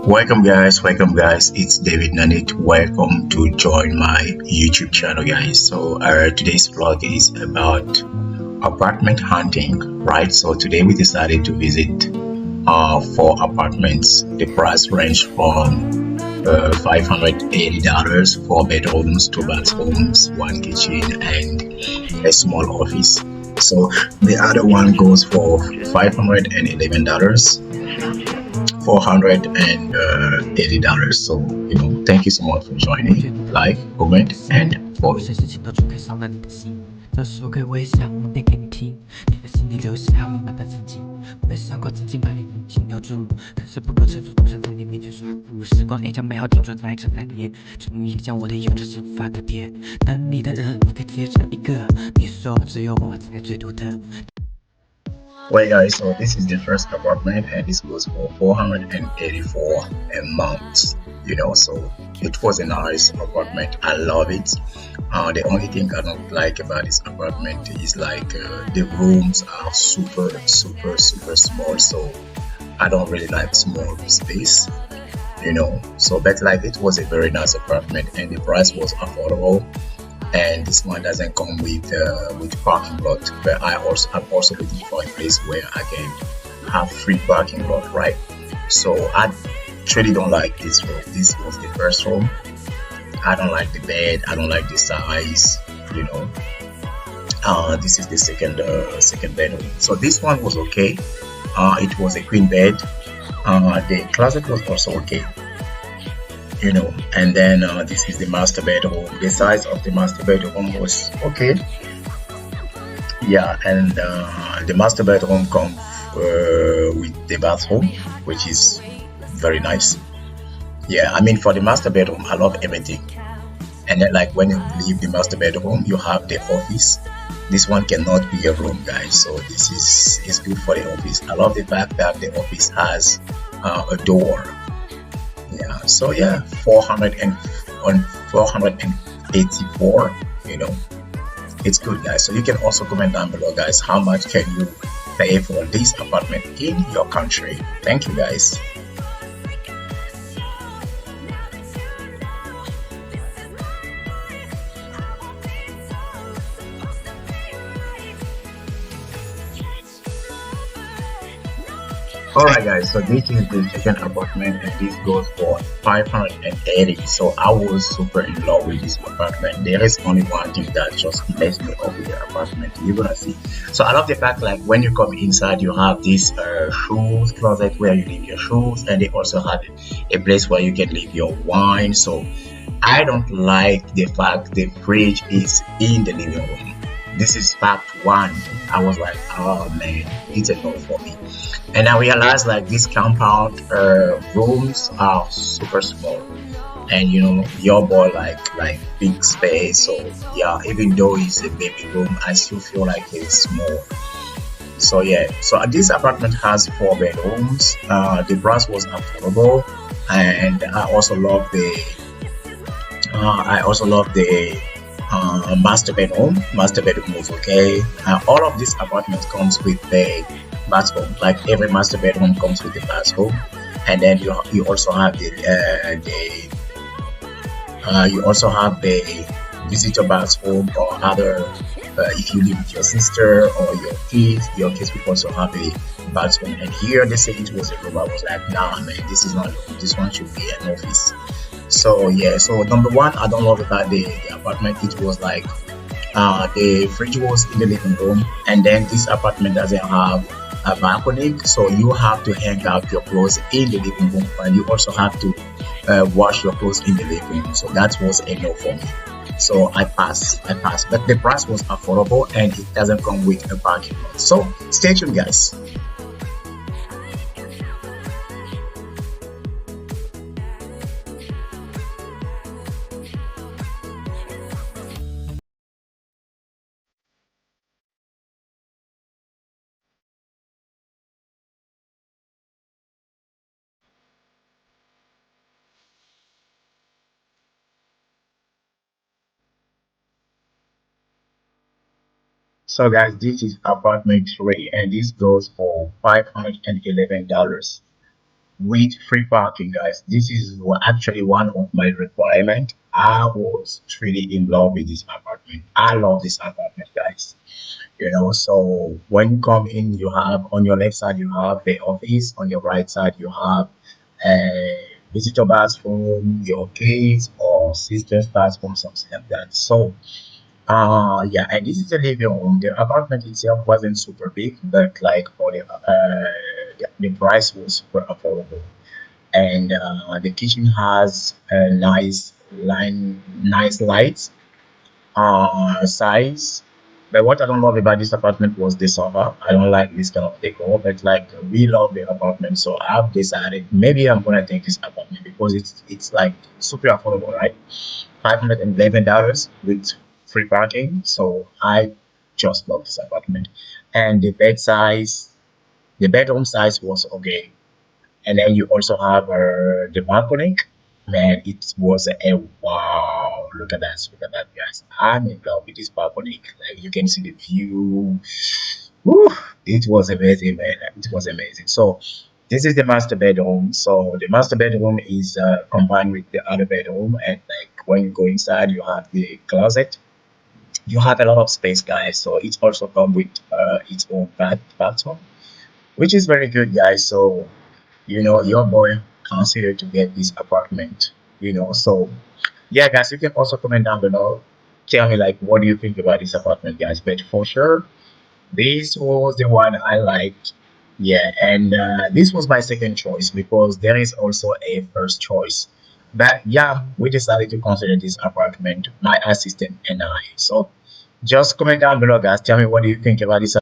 Welcome guys. It's David Nanit. Welcome to join my YouTube channel, guys. So today's vlog is about apartment hunting, right? So today we decided to visit four apartments. The price range from $580 for bedrooms, two bathrooms, one kitchen, and a small office. So the other one goes for $511, $480. So, thank you so much for joining. Like, comment, and follow. 有些事情都只可以伤了你的心。这时我可以微笑，念给你听，你的心里留下我们的曾经。我没想过曾经把你用心留住，可是不够成熟，不想在你面前说不。时光也将美好青春在这3年，终于也将我的幼稚是无法改变。等你的人，你可以接着一个，你说只有我才最独特。Well, guys, so this is the first apartment, and this goes for 484 a month. So it was a nice apartment. I love it. The only thing I don't like about this apartment is like the rooms are super, super, super small. So I don't really like small space. So but like it was a very nice apartment, and the price was affordable. And this one doesn't come with parking lot, but I'm also looking for a place where I can have free parking lot, right? So I truly don't like this room. This was the first room. I don't like the bed. I don't like the size. you know this is the second bedroom. So this one was okay. It was a queen bed. The closet was also okay. And then this is the master bedroom. The size of the master bedroom was okay. Yeah, and the master bedroom comes with the bathroom, which is very nice. Yeah, I mean, for the master bedroom, I love everything. And then like when you leave the master bedroom, you have the office. This one cannot be a room, guys, so this is good for the office. I love the fact that the office has a door. Yeah, so yeah, 400 and on 484. It's good, guys. So you can also comment down below, guys, how much can you pay for this apartment in your country. Thank you, guys. Alright, guys, so this is the second apartment, and this goes for 580. So I was super in love with this apartment. There is only one thing that just messed me up with the apartment. You're gonna see. So I love the fact, like, when you come inside, you have this shoes closet where you leave your shoes, and they also have a place where you can leave your wine. So I don't like the fact the fridge is in the living room. This is fact one. I was like, oh man, it's a no for me. And I realized like this compound rooms are super small, and your boy like big space. So yeah, even though it's a baby room, I still feel like it's small. So yeah, so this apartment has 4 bedrooms. The price was affordable, and I also love the master bedroom. Master bedroom was okay. All of these apartments comes with the bathroom. Like every master bedroom comes with the bathroom, and then you also have the visitor bathroom or other. If you live with your sister or your kids will also have a bathroom. And here they say it was a room. I was like, nah, man, this is not a room. This one should be an office. So yeah, so number one, I don't love about the apartment. It was like the fridge was in the living room, and then this apartment doesn't have a balcony, so you have to hang out your clothes in the living room, and you also have to wash your clothes in the living room. So that was a no for me. So I passed. But the price was affordable, and it doesn't come with a parking lot. So stay tuned, guys. So guys, this is apartment 3, and this goes for $511. with free parking, guys. This is actually one of my requirement. I was really in love with this apartment. I love this apartment, guys. So when you come in, you have on your left side you have the office, on your right side you have a visitor bathroom, your kids or sister's bathroom, something like that. So yeah, and this is a living room. The apartment itself wasn't super big, but like for the price was super affordable. And the kitchen has a nice lights, size. But what I don't love about this apartment was the sofa. I don't like this kind of decor, but like we love the apartment, so I've decided maybe I'm gonna take this apartment because it's like super affordable, right? $511 with free parking. So I just love this apartment, and the bedroom size was okay, and then you also have the balcony. Man, it was a wow. Look at that, guys. I'm in love with this balcony. Like you can see the view. Woo, it was amazing, man. It was amazing. So this is the master bedroom. So the master bedroom is combined with the other bedroom, and like when you go inside, you have the closet. You have a lot of space, guys. So it also comes with its own bathroom, which is very good, guys. So your boy considered to get this apartment. So yeah, guys, you can also comment down below. Tell me like what do you think about this apartment, guys? But for sure, this was the one I liked. Yeah, and this was my second choice because there is also a first choice. But yeah, we decided to consider this apartment, my assistant and I. So just comment down below, guys. Tell me what do you think about this